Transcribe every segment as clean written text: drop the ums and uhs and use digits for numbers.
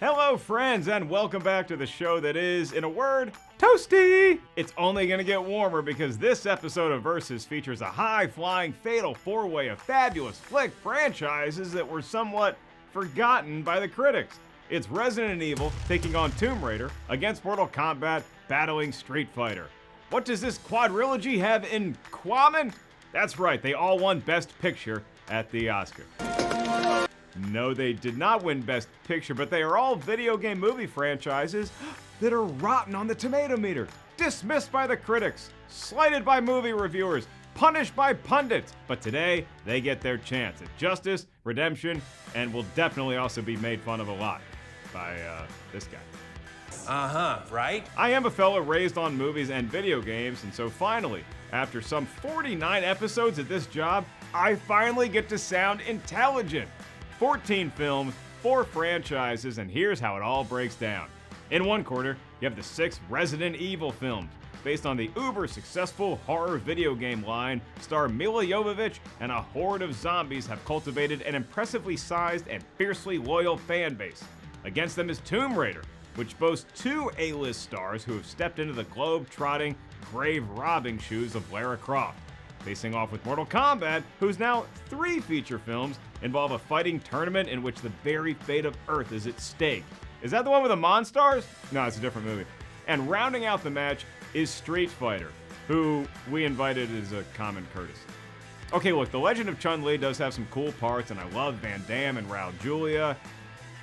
Hello, friends, and welcome back to the show that is, in a word, toasty! It's only gonna get warmer because this episode of Versus features a high-flying fatal four-way of fabulous flick franchises that were somewhat forgotten by the critics. It's Resident Evil taking on Tomb Raider against Mortal Kombat battling Street Fighter. What does this quadrilogy have in common? That's right, they all won Best Picture at the Oscar. No, they did not win Best Picture, but they are all video game movie franchises that are rotten on the Tomatometer, dismissed by the critics, slighted by movie reviewers, punished by pundits. But today, they get their chance at justice, redemption, and will definitely also be made fun of a lot by this guy. Right? I am a fellow raised on movies and video games, and so finally, after some 49 episodes at this job, I finally get to sound intelligent. 14 films, 4 franchises, and here's how it all breaks down. In one quarter, you have the 6 Resident Evil films, based on the uber-successful horror video game line, star Milla Jovovich and a horde of zombies have cultivated an impressively sized and fiercely loyal fan base. Against them is Tomb Raider, which boasts 2 A-list stars who have stepped into the globe-trotting, grave-robbing shoes of Lara Croft. Facing off with Mortal Kombat, whose now 3 feature films involve a fighting tournament in which the very fate of Earth is at stake. Is that the one with the Monstars? No, it's a different movie. And rounding out the match is Street Fighter, who we invited as a common courtesy. Okay, look, The Legend of Chun-Li does have some cool parts, and I love Van Damme and Raul Julia.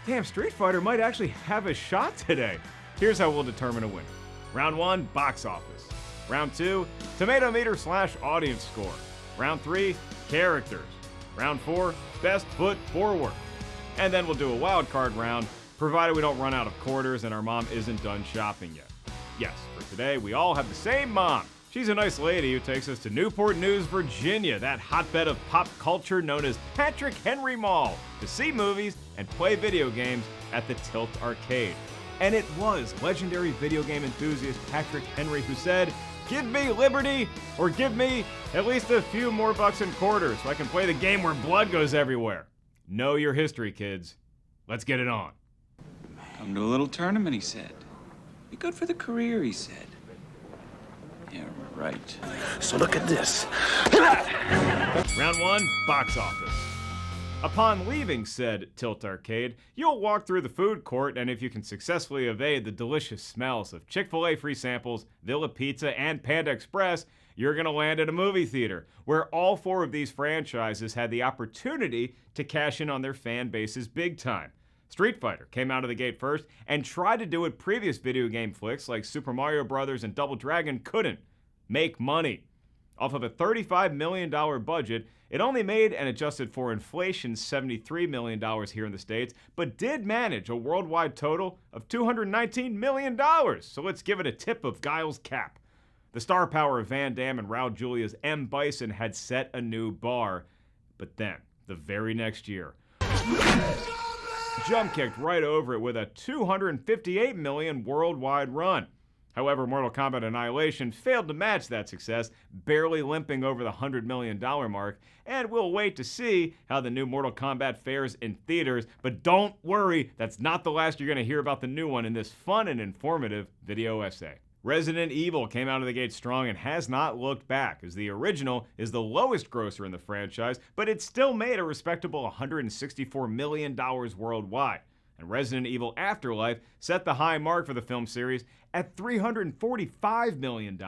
Damn, Street Fighter might actually have a shot today. Here's how we'll determine a winner. Round 1, box office. Round 2, Tomatometer / Audience Score. Round 3, characters. Round 4, best foot forward. And then we'll do a wild card round, provided we don't run out of quarters and our mom isn't done shopping yet. Yes, for today, we all have the same mom. She's a nice lady who takes us to Newport News, Virginia, that hotbed of pop culture known as Patrick Henry Mall, to see movies and play video games at the Tilt Arcade. And it was legendary video game enthusiast Patrick Henry who said, "Give me liberty, or give me at least a few more bucks and quarters so I can play the game where blood goes everywhere." Know your history, kids. Let's get it on. Come to a little tournament, he said. Be good for the career, he said. Yeah, right. So look at this. Round 1, box office. Upon leaving said Tilt Arcade, you'll walk through the food court, and if you can successfully evade the delicious smells of Chick-fil-A free samples, Villa Pizza, and Panda Express, you're gonna land at a movie theater, where all 4 of these franchises had the opportunity to cash in on their fan bases big time. Street Fighter came out of the gate first and tried to do what previous video game flicks like Super Mario Bros. And Double Dragon couldn't: make money. Off of a $35 million budget, it only made, and adjusted for inflation, $73 million here in the States, but did manage a worldwide total of $219 million. So let's give it a tip of Guile's cap. The star power of Van Damme and Raul Julia's M. Bison had set a new bar. But then, the very next year, jump kicked right over it with a $258 million worldwide run. However, Mortal Kombat Annihilation failed to match that success, barely limping over the $100 million mark, and we'll wait to see how the new Mortal Kombat fares in theaters, but don't worry, that's not the last you're going to hear about the new one in this fun and informative video essay. Resident Evil came out of the gate strong and has not looked back, as the original is the lowest grosser in the franchise, but it still made a respectable $164 million worldwide. And Resident Evil Afterlife set the high mark for the film series at $345 million.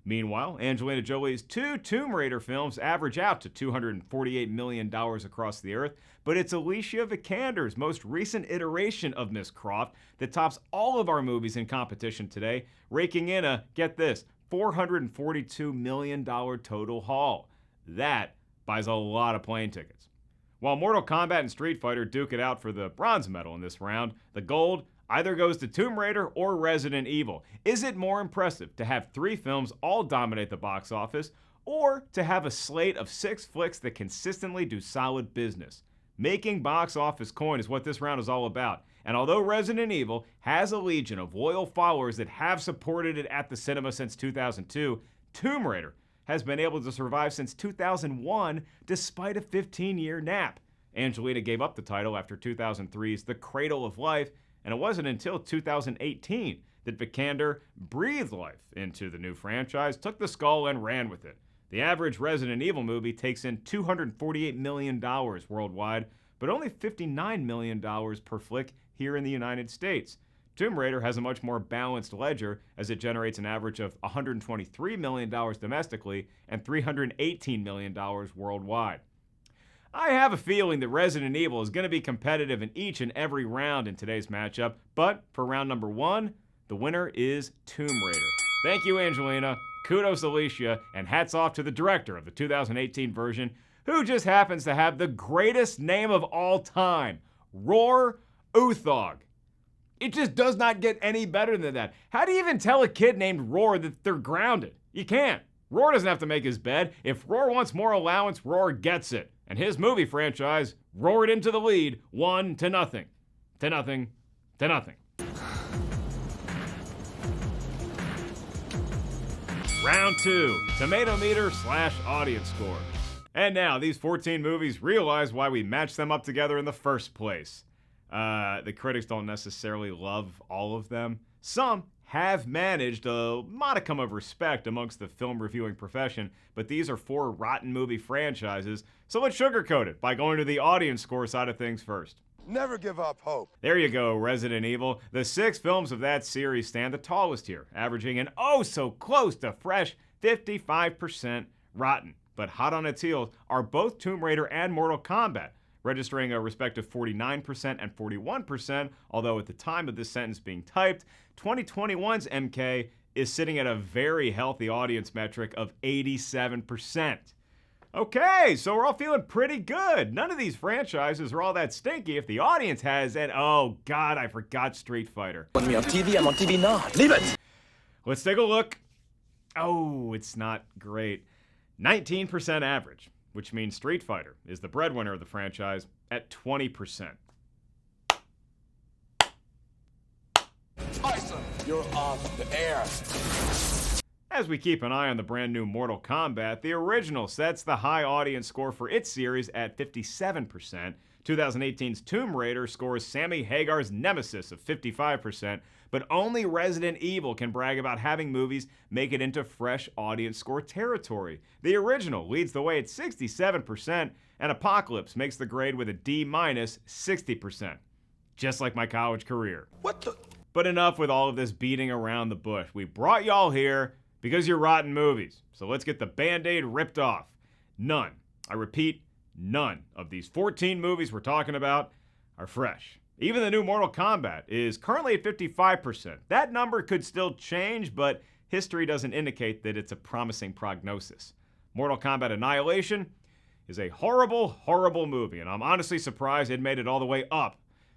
Meanwhile, Angelina Jolie's 2 Tomb Raider films average out to $248 million across the earth, but it's Alicia Vikander's most recent iteration of Miss Croft that tops all of our movies in competition today, raking in a, get this, $442 million total haul. That buys a lot of plane tickets. While Mortal Kombat and Street Fighter duke it out for the bronze medal in this round, the gold either goes to Tomb Raider or Resident Evil. Is it more impressive to have 3 films all dominate the box office, or to have a slate of 6 flicks that consistently do solid business? Making box office coin is what this round is all about. And although Resident Evil has a legion of loyal followers that have supported it at the cinema since 2002, Tomb Raider has been able to survive since 2001 despite a 15-year nap. Angelina gave up the title after 2003's The Cradle of Life, and it wasn't until 2018 that Vikander breathed life into the new franchise, took the skull, and ran with it. The average Resident Evil movie takes in $248 million worldwide, but only $59 million per flick here in the United States. Tomb Raider has a much more balanced ledger, as it generates an average of $123 million domestically and $318 million worldwide. I have a feeling that Resident Evil is going to be competitive in each and every round in today's matchup, but for round number 1, the winner is Tomb Raider. Thank you, Angelina. Kudos, Alicia, and hats off to the director of the 2018 version, who just happens to have the greatest name of all time, Roar Uthog. It just does not get any better than that. How do you even tell a kid named Roar that they're grounded? You can't. Roar doesn't have to make his bed. If Roar wants more allowance, Roar gets it. And his movie franchise roared into the lead, 1-0. To nothing. Round 2, Tomatometer/Audience Score. And now, these 14 movies realize why we matched them up together in the first place. The critics don't necessarily love all of them. Some have managed a modicum of respect amongst the film reviewing profession, but these are 4 rotten movie franchises, so let's sugarcoat it by going to the audience score side of things first. Never give up hope. There you go, Resident Evil. The 6 films of that series stand the tallest here, averaging an oh-so-close to fresh 55% rotten. But hot on its heels are both Tomb Raider and Mortal Kombat, registering a respective 49% and 41%, although at the time of this sentence being typed, 2021's MK is sitting at a very healthy audience metric of 87%. Okay, so we're all feeling pretty good. None of these franchises are all that stinky if the audience has it. Oh God, I forgot Street Fighter. Want me on TV? I'm on TV now. Leave it! Let's take a look. Oh, it's not great. 19% average, which means Street Fighter is the breadwinner of the franchise at 20%. Tyson, you're on the air. As we keep an eye on the brand new Mortal Kombat, the original sets the high audience score for its series at 57%. 2018's Tomb Raider scores Sammy Hagar's Nemesis of 55%, but only Resident Evil can brag about having movies make it into fresh audience score territory. The original leads the way at 67%, and Apocalypse makes the grade with a D-, 60%. Just like my college career. What the? But enough with all of this beating around the bush. We brought y'all here because you're rotten movies. So let's get the Band-Aid ripped off. None, I repeat, none of these 14 movies we're talking about are fresh. Even the new Mortal Kombat is currently at 55%. That number could still change, but history doesn't indicate that it's a promising prognosis. Mortal Kombat Annihilation is a horrible, horrible movie, and I'm honestly surprised it made it all the way up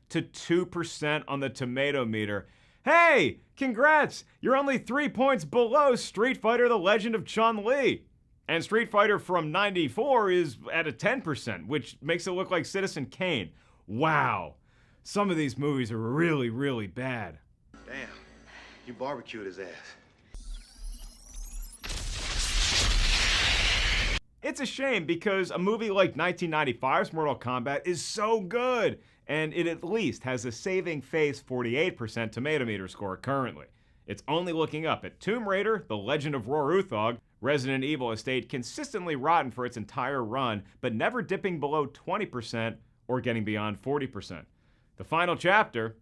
to 2% on the tomato meter. Hey, congrats! You're only 3 points below Street Fighter: The Legend of Chun-Li. And Street Fighter from '94 is at a 10%, which makes it look like Citizen Kane. Wow. Some of these movies are really, really bad. Damn, you barbecued his ass. It's a shame because a movie like 1995's Mortal Kombat is so good, and it at least has a saving face 48% tomato meter score currently. It's only looking up at Tomb Raider, The Legend of Roar Uthog. Resident Evil has stayed consistently rotten for its entire run, but never dipping below 20% or getting beyond 40%. The final chapter,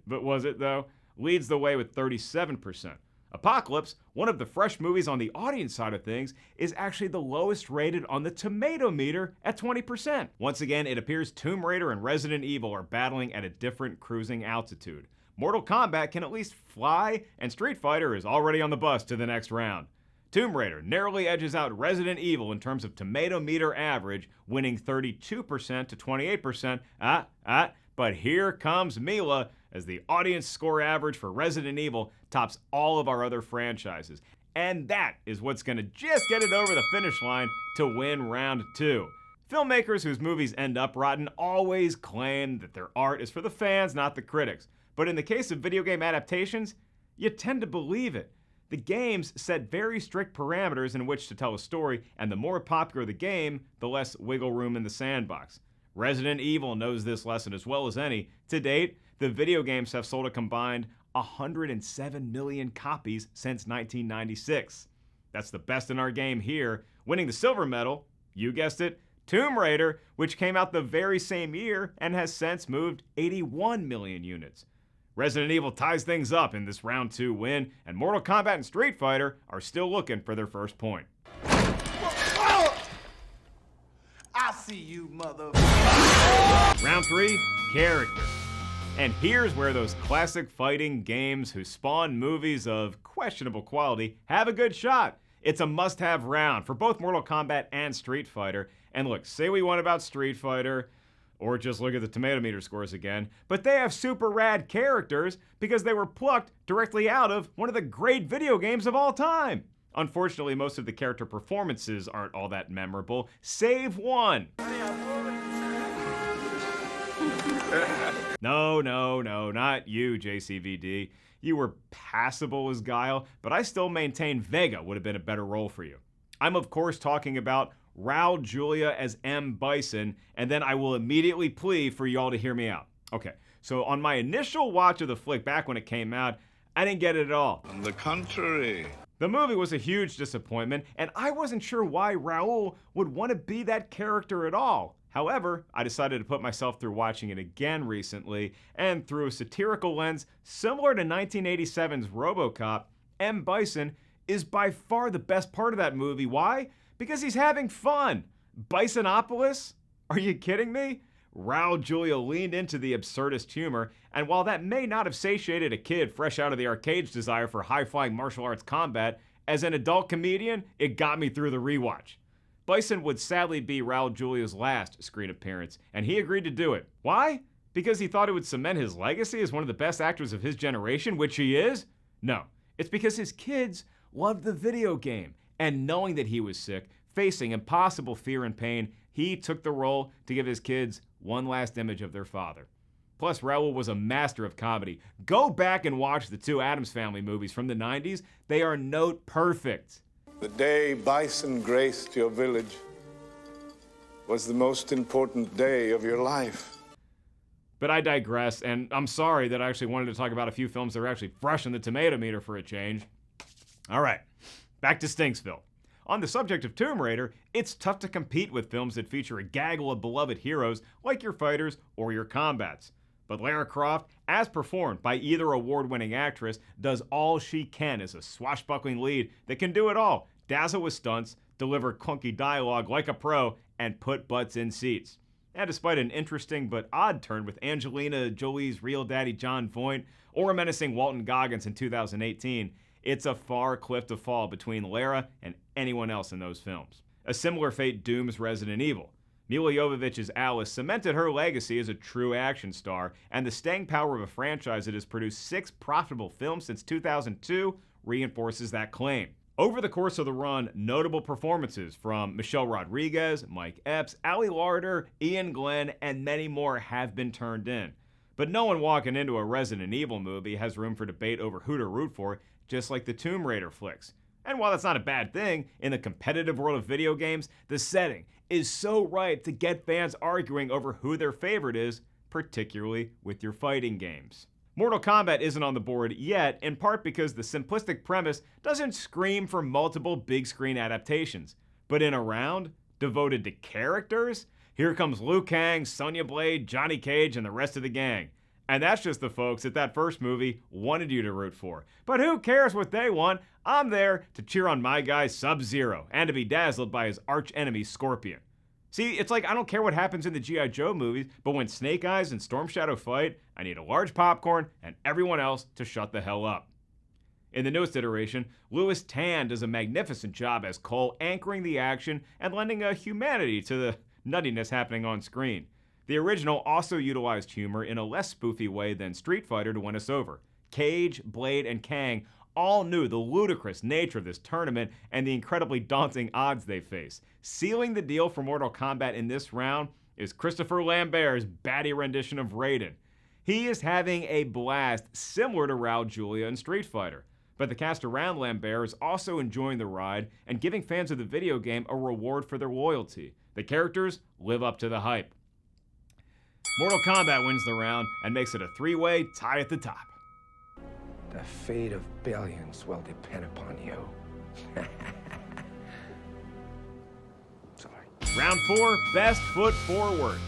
but was it though, leads the way with 37%. Apocalypse, one of the fresh movies on the audience side of things, is actually the lowest rated on the tomato meter at 20%. Once again, it appears Tomb Raider and Resident Evil are battling at a different cruising altitude. Mortal Kombat can at least fly, and Street Fighter is already on the bus to the next round. Tomb Raider narrowly edges out Resident Evil in terms of tomato meter average, winning 32% to 28%. But here comes Mila as the audience score average for Resident Evil tops all of our other franchises. And that is what's gonna just get it over the finish line to win round 2. Filmmakers whose movies end up rotten always claim that their art is for the fans, not the critics. But in the case of video game adaptations, you tend to believe it. The games set very strict parameters in which to tell a story, and the more popular the game, the less wiggle room in the sandbox. Resident Evil knows this lesson as well as any. To date, the video games have sold a combined 107 million copies since 1996. That's the best in our game here, winning the silver medal, you guessed it, Tomb Raider, which came out the very same year and has since moved 81 million units. Resident Evil ties things up in this round 2 win, and Mortal Kombat and Street Fighter are still looking for their first point. I see you, mother. Round 3, character. And here's where those classic fighting games who spawn movies of questionable quality have a good shot. It's a must-have round for both Mortal Kombat and Street Fighter. And look, say we want about Street Fighter, or just look at the Tomatometer scores again, but they have super rad characters because they were plucked directly out of one of the great video games of all time. Unfortunately, most of the character performances aren't all that memorable, save one. No, not you, JCVD. You were passable as Guile, but I still maintain Vega would have been a better role for you. I'm of course talking about Raul Julia as M. Bison, and then I will immediately plead for y'all to hear me out. Okay, so on my initial watch of the flick back when it came out, I didn't get it at all. On the contrary. The movie was a huge disappointment, and I wasn't sure why Raul would want to be that character at all. However, I decided to put myself through watching it again recently, and through a satirical lens similar to 1987's RoboCop, M. Bison is by far the best part of that movie. Why? Because he's having fun. Bisonopolis? Are you kidding me? Raul Julia leaned into the absurdist humor, and while that may not have satiated a kid fresh out of the arcade's desire for high-flying martial arts combat, as an adult comedian, it got me through the rewatch. Bison would sadly be Raul Julia's last screen appearance, and he agreed to do it. Why? Because he thought it would cement his legacy as one of the best actors of his generation, which he is? No, it's because his kids loved the video game, and knowing that he was sick, facing impossible fear and pain, he took the role to give his kids one last image of their father. Plus, Raul was a master of comedy. Go back and watch the 2 Addams Family movies from the 90s. They are note perfect. The day Bison graced your village was the most important day of your life. But I digress, and I'm sorry that I actually wanted to talk about a few films that are actually fresh in the tomato meter for a change. All right, back to Stinksville. On the subject of Tomb Raider, it's tough to compete with films that feature a gaggle of beloved heroes like your fighters or your combats. But Lara Croft, as performed by either award-winning actress, does all she can as a swashbuckling lead that can do it all, dazzle with stunts, deliver clunky dialogue like a pro, and put butts in seats. And despite an interesting but odd turn with Angelina Jolie's real daddy John Voight or a menacing Walton Goggins in 2018, it's a far cliff to fall between Lara and anyone else in those films. A similar fate dooms Resident Evil. Milla Jovovich's Alice cemented her legacy as a true action star, and the staying power of a franchise that has produced 6 profitable films since 2002 reinforces that claim. Over the course of the run, notable performances from Michelle Rodriguez, Mike Epps, Ali Larder, Ian Glenn, and many more have been turned in. But no one walking into a Resident Evil movie has room for debate over who to root for, just like the Tomb Raider flicks. And while that's not a bad thing, in the competitive world of video games, the setting is so ripe to get fans arguing over who their favorite is, particularly with your fighting games. Mortal Kombat isn't on the board yet, in part because the simplistic premise doesn't scream for multiple big screen adaptations. But in a round devoted to characters, here comes Liu Kang, Sonya Blade, Johnny Cage, and the rest of the gang. And that's just the folks that first movie wanted you to root for. But who cares what they want? I'm there to cheer on my guy Sub-Zero and to be dazzled by his arch-enemy Scorpion. See, it's like I don't care what happens in the G.I. Joe movies, but when Snake Eyes and Storm Shadow fight, I need a large popcorn and everyone else to shut the hell up. In the newest iteration, Louis Tan does a magnificent job as Cole, anchoring the action and lending a humanity to the nuttiness happening on screen. The original also utilized humor in a less spoofy way than Street Fighter to win us over. Cage, Blade, and Kang all knew the ludicrous nature of this tournament and the incredibly daunting odds they face. Sealing the deal for Mortal Kombat in this round is Christopher Lambert's batty rendition of Raiden. He is having a blast similar to Raul Julia in Street Fighter, but the cast around Lambert is also enjoying the ride and giving fans of the video game a reward for their loyalty. The characters live up to the hype. Mortal Kombat wins the round and makes it a three-way tie at the top. The fate of billions will depend upon you. Sorry. Round 4, best foot forward.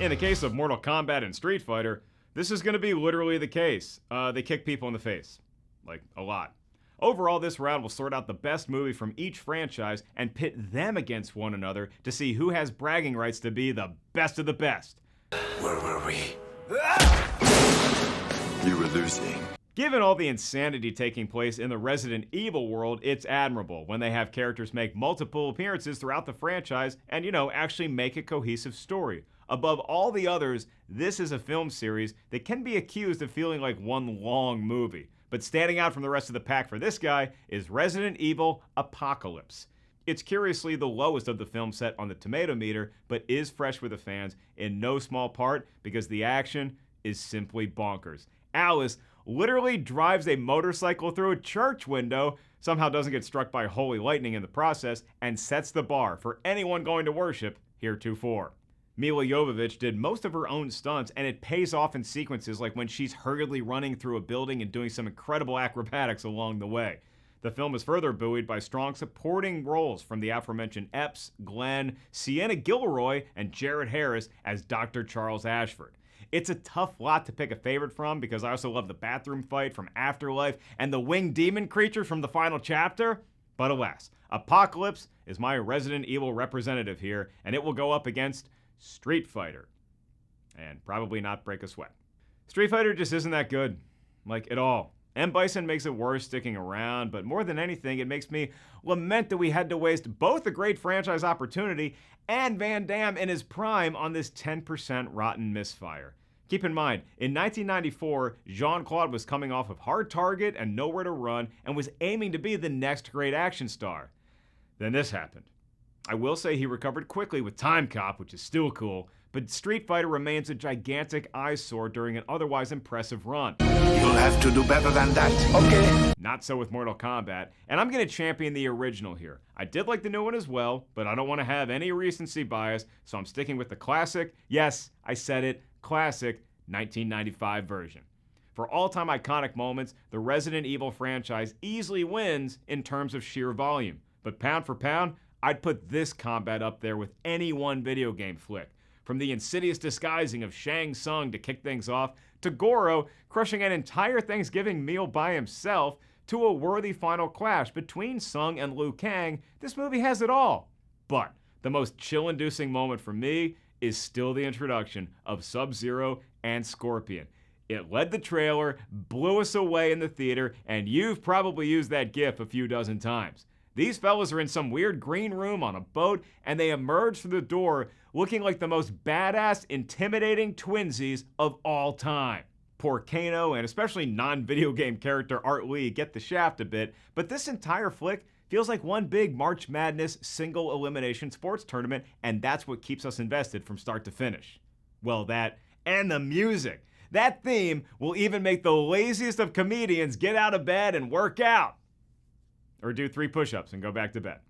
In the case of Mortal Kombat and Street Fighter, this is going to be literally the case. They kick people in the face. Like, a lot. Overall, this round will sort out the best movie from each franchise and pit them against one another to see who has bragging rights to be the best of the best. Where were we? You were losing. Given all the insanity taking place in the Resident Evil world, it's admirable when they have characters make multiple appearances throughout the franchise and, actually make a cohesive story. Above all the others, this is a film series that can be accused of feeling like one long movie. But standing out from the rest of the pack for this guy is Resident Evil Apocalypse. It's curiously the lowest of the films set on the Tomatometer, but is fresh with the fans in no small part because the action is simply bonkers. Ellis literally drives a motorcycle through a church window, somehow doesn't get struck by holy lightning in the process, and sets the bar for anyone going to worship heretofore. Milla Jovovich did most of her own stunts, and it pays off in sequences like when she's hurriedly running through a building and doing some incredible acrobatics along the way. The film is further buoyed by strong supporting roles from the aforementioned Epps, Glenn, Sienna Gilroy, and Jared Harris as Dr. Charles Ashford. It's a tough lot to pick a favorite from because I also love the bathroom fight from Afterlife and the winged demon creature from the final chapter. But alas, Apocalypse is my Resident Evil representative here, and it will go up against Street Fighter. And probably not break a sweat. Street Fighter just isn't that good. Like, at all. M. Bison makes it worse sticking around, but more than anything, it makes me lament that we had to waste both a great franchise opportunity and Van Damme in his prime on this 10% rotten misfire. Keep in mind, in 1994, Jean-Claude was coming off of Hard Target and Nowhere to Run and was aiming to be the next great action star. Then this happened. I will say he recovered quickly with Time Cop, which is still cool, but Street Fighter remains a gigantic eyesore during an otherwise impressive run. You'll have to do better than that. Okay. Not so with Mortal Kombat, and I'm going to champion the original here. I did like the new one as well, but I don't want to have any recency bias, so I'm sticking with the classic, yes, I said it, classic 1995 version. For all-time iconic moments, the Resident Evil franchise easily wins in terms of sheer volume, but pound for pound, I'd put this combat up there with any one video game flick. From the insidious disguising of Shang Tsung to kick things off, to Goro crushing an entire Thanksgiving meal by himself, to a worthy final clash between Tsung and Liu Kang, this movie has it all. But the most chill-inducing moment for me is still the introduction of Sub-Zero and Scorpion. It led the trailer, blew us away in the theater, and you've probably used that gif a few dozen times. These fellas are in some weird green room on a boat, and they emerge through the door looking like the most badass, intimidating twinsies of all time. Poor Kano, and especially non-video game character Art Lee, get the shaft a bit, but this entire flick feels like one big March Madness single elimination sports tournament, and that's what keeps us invested from start to finish. Well, that, and the music. That theme will even make the laziest of comedians get out of bed and work out. Or do 3 push-ups and go back to bed.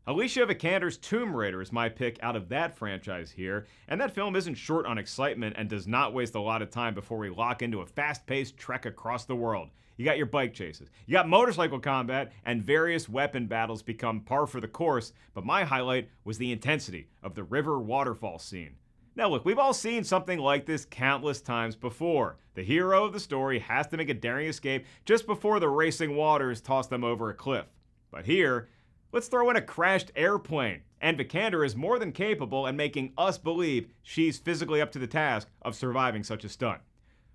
Alicia Vikander's Tomb Raider is my pick out of that franchise here, and that film isn't short on excitement and does not waste a lot of time before we lock into a fast-paced trek across the world. You got your bike chases, you got motorcycle combat, and various weapon battles become par for the course, but my highlight was the intensity of the river waterfall scene. Now look, we've all seen something like this countless times before. The hero of the story has to make a daring escape just before the racing waters toss them over a cliff. But here, let's throw in a crashed airplane, and Vikander is more than capable in making us believe she's physically up to the task of surviving such a stunt.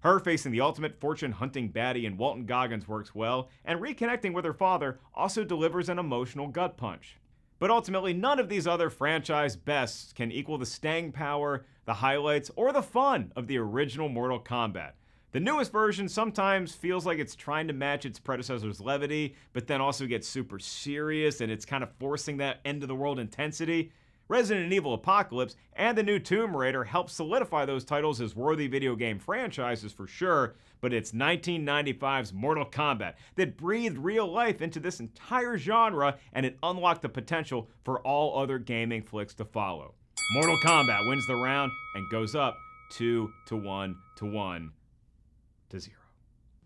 Her facing the ultimate fortune-hunting baddie in Walton Goggins works well, and reconnecting with her father also delivers an emotional gut punch. But ultimately, none of these other franchise bests can equal the staying power, the highlights, or the fun of the original Mortal Kombat. The newest version sometimes feels like it's trying to match its predecessor's levity, but then also gets super serious, and it's kind of forcing that end-of-the-world intensity. Resident Evil Apocalypse and the new Tomb Raider helped solidify those titles as worthy video game franchises for sure, but it's 1995's Mortal Kombat that breathed real life into this entire genre, and it unlocked the potential for all other gaming flicks to follow. Mortal Kombat wins the round and goes up 2-1 to 1 to 0.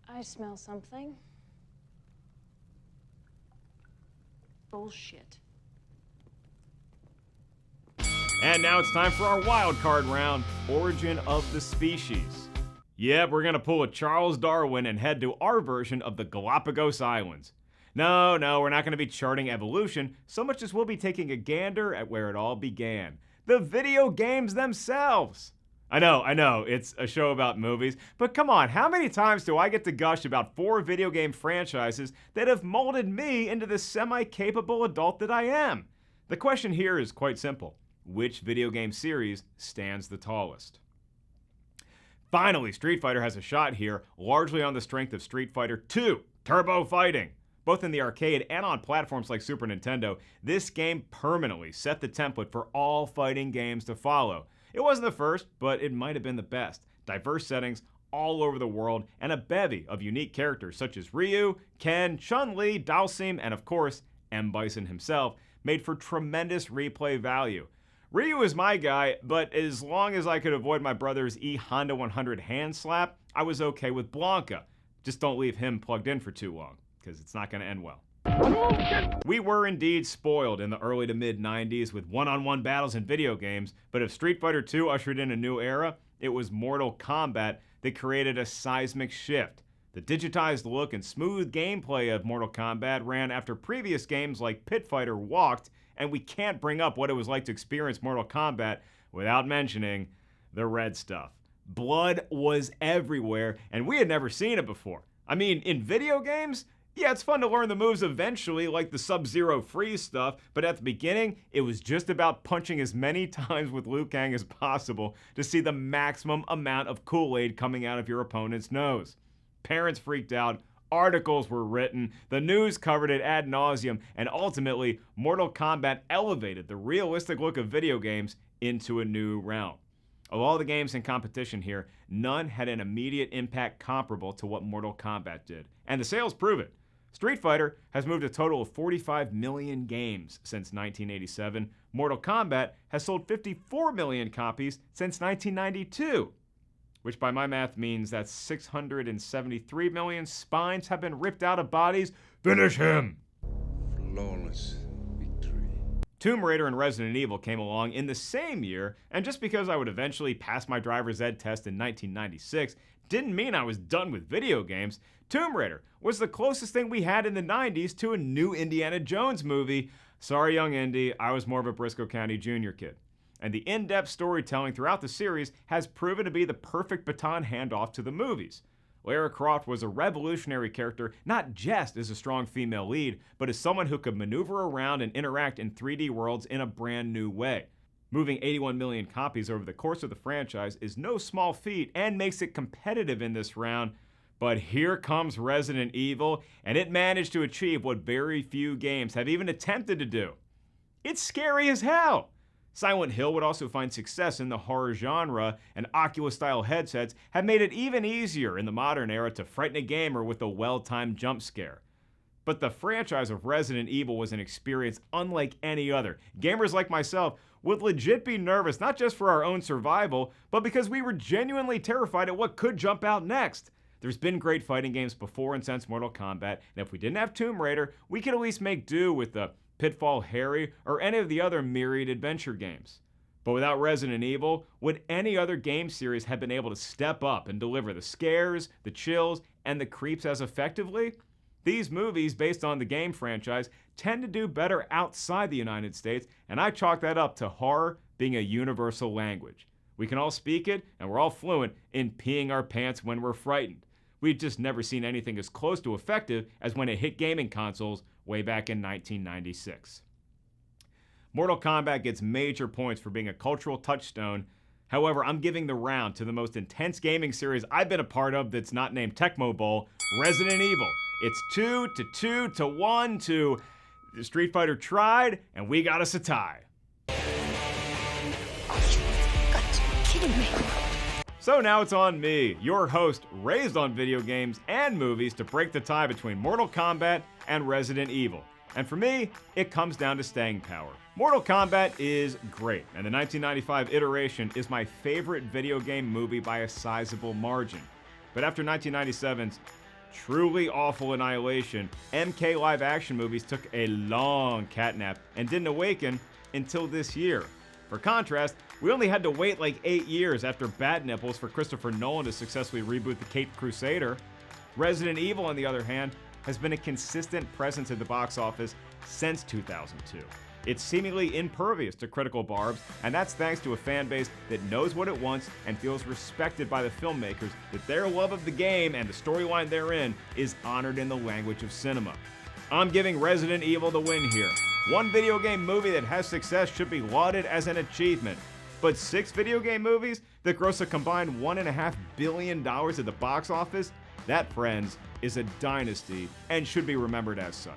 I smell something. Bullshit. And now it's time for our wild card round, Origin of the Species. Yep, we're gonna pull a Charles Darwin and head to our version of the Galapagos Islands. No, we're not gonna be charting evolution so much as we'll be taking a gander at where it all began. The video games themselves. I know, it's a show about movies, but come on, how many times do I get to gush about 4 video game franchises that have molded me into the semi-capable adult that I am? The question here is quite simple. Which video game series stands the tallest? Finally, Street Fighter has a shot here, largely on the strength of Street Fighter II, Turbo Fighting. Both in the arcade and on platforms like Super Nintendo, this game permanently set the template for all fighting games to follow. It wasn't the first, but it might have been the best. Diverse settings all over the world, and a bevy of unique characters such as Ryu, Ken, Chun-Li, Dhalsim, and of course, M. Bison himself, made for tremendous replay value. Ryu is my guy, but as long as I could avoid my brother's E Honda 100 hand slap, I was okay with Blanca. Just don't leave him plugged in for too long, because it's not going to end well. We were indeed spoiled in the early to mid 90s with one-on-one battles in video games, but if Street Fighter II ushered in a new era, it was Mortal Kombat that created a seismic shift. The digitized look and smooth gameplay of Mortal Kombat ran after previous games like Pit Fighter walked, and we can't bring up what it was like to experience Mortal Kombat without mentioning the red stuff. Blood was everywhere, and we had never seen it before. I mean, in video games, yeah, it's fun to learn the moves eventually, like the Sub-Zero freeze stuff, but at the beginning, it was just about punching as many times with Liu Kang as possible to see the maximum amount of Kool-Aid coming out of your opponent's nose. Parents freaked out, articles were written, the news covered it ad nauseum, and ultimately, Mortal Kombat elevated the realistic look of video games into a new realm. Of all the games in competition here, none had an immediate impact comparable to what Mortal Kombat did, and the sales prove it. Street Fighter has moved a total of 45 million games since 1987. Mortal Kombat has sold 54 million copies since 1992, which by my math means that 673 million spines have been ripped out of bodies. Finish him! Flawless victory. Tomb Raider and Resident Evil came along in the same year, and just because I would eventually pass my driver's ed test in 1996 didn't mean I was done with video games. Tomb Raider was the closest thing we had in the 90s to a new Indiana Jones movie. Sorry, young Indy, I was more of a Briscoe County Jr. kid. And the in-depth storytelling throughout the series has proven to be the perfect baton handoff to the movies. Lara Croft was a revolutionary character, not just as a strong female lead, but as someone who could maneuver around and interact in 3D worlds in a brand new way. Moving 81 million copies over the course of the franchise is no small feat and makes it competitive in this round. But here comes Resident Evil, and it managed to achieve what very few games have even attempted to do. It's scary as hell! Silent Hill would also find success in the horror genre, and Oculus-style headsets have made it even easier in the modern era to frighten a gamer with a well-timed jump scare. But the franchise of Resident Evil was an experience unlike any other. Gamers like myself would legit be nervous, not just for our own survival, but because we were genuinely terrified at what could jump out next. There's been great fighting games before and since Mortal Kombat, and if we didn't have Tomb Raider, we could at least make do with the Pitfall Harry or any of the other myriad adventure games. But without Resident Evil, would any other game series have been able to step up and deliver the scares, the chills, and the creeps as effectively? These movies, based on the game franchise, tend to do better outside the United States, and I chalk that up to horror being a universal language. We can all speak it, and we're all fluent in peeing our pants when we're frightened. We've just never seen anything as close to effective as when it hit gaming consoles way back in 1996. Mortal Kombat gets major points for being a cultural touchstone. However, I'm giving the round to the most intense gaming series I've been a part of that's not named Tecmo Bowl, Resident Evil. It's 2-2-1 to Street Fighter tried, and we got us a tie. So now it's on me, your host, raised on video games and movies, to break the tie between Mortal Kombat and Resident Evil. And for me, it comes down to staying power. Mortal Kombat is great, and the 1995 iteration is my favorite video game movie by a sizable margin. But after 1997's truly awful Annihilation, MK live-action movies took a long catnap and didn't awaken until this year. For contrast, we only had to wait like 8 years after Bat Nipples for Christopher Nolan to successfully reboot The Caped Crusader. Resident Evil, on the other hand, has been a consistent presence at the box office since 2002. It's seemingly impervious to critical barbs, and that's thanks to a fan base that knows what it wants and feels respected by the filmmakers, that their love of the game and the storyline therein is honored in the language of cinema. I'm giving Resident Evil the win here. One video game movie that has success should be lauded as an achievement. But 6 video game movies that gross a combined $1.5 billion at the box office? That, friends, is a dynasty and should be remembered as such.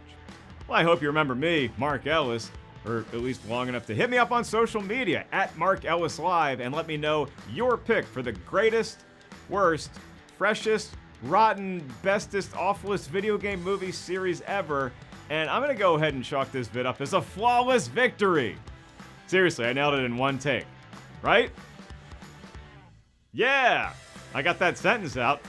Well, I hope you remember me, Mark Ellis, or at least long enough to hit me up on social media at Mark Ellis Live and let me know your pick for the greatest, worst, freshest, rotten, bestest, awfulest video game movie series ever. And I'm going to go ahead and chalk this vid up as a flawless victory. Seriously, I nailed it in one take. Right? Yeah! I got that sentence out.